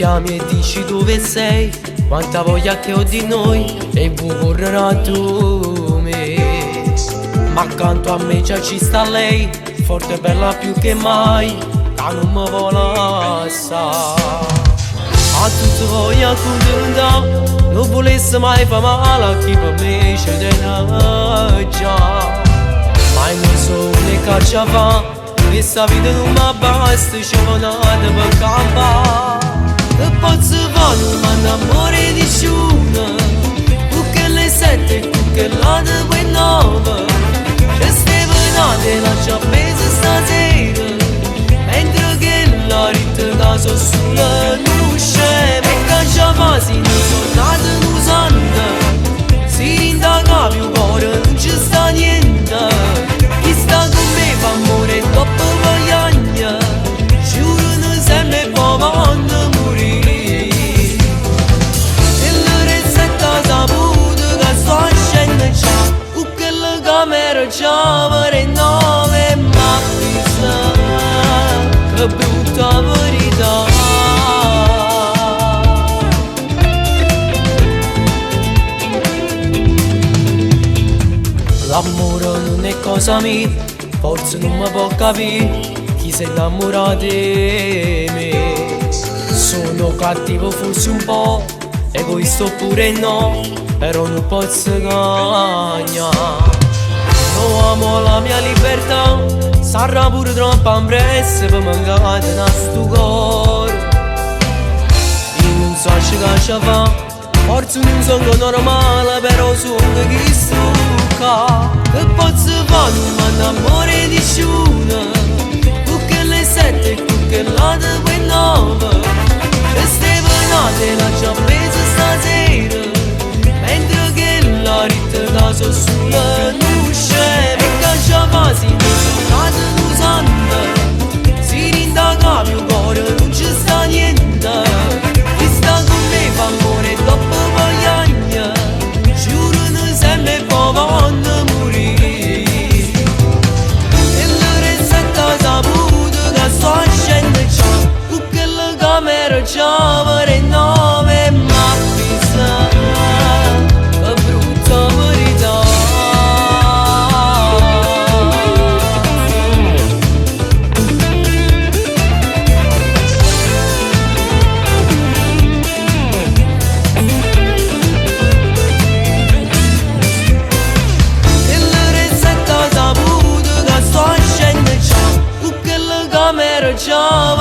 chiami e dici dove sei, quanta voglia che ho di noi e vuoi correre a tu me. Ma accanto a me già ci sta lei, forte e bella più che mai, che non mi vuole assai. A tutti voglia contenta, non volesse mai fare male a chi per me ci tiene già. Ma non so né caccia fa, questa vita non mi basta, ci vanate per campare. E posso fare un amore di nessuno, tu che le 7 e tu che la dopo 9. Ci stiamo nate la già presa stasera, mentre che la ritta sono sulla luce. E caccia fa si non sono nato non sanno, si indaga più cuore non ci sta niente. Chi sta con me fa amore dopo guadagna, giuro non sempre poi quando morire. E la ricetta saputo che sto scendendo già, con quella camera già per 9 ma chissà, che brutta verità. L'amore non è cosa mia, forse non mi può capire chi si è innamorato di me. Sono cattivo forse un po', egoista oppure no, però non posso cagnare. Non amo la mia libertà, sarà pure troppo impressa per mancare da sto cuore. Io non so che ci fa, forse non sono normale, però sono chi stucca. Che posso fare un amore di nessuno, tu che le 7 e tu che la dopo 9. E stiamo nate la già presa stasera, mentre che la ritta sono sulla luce. E caccia fa si non sono nato non sanno, si rindaga più cuore non ci sta niente. Chi sta con me fa amore dopo guadagna, giuro non sempre poi quando morire. E la ricetta saputo che sto scendendo già, con quella camera già per 9 ma chissà, che brutta verità. Già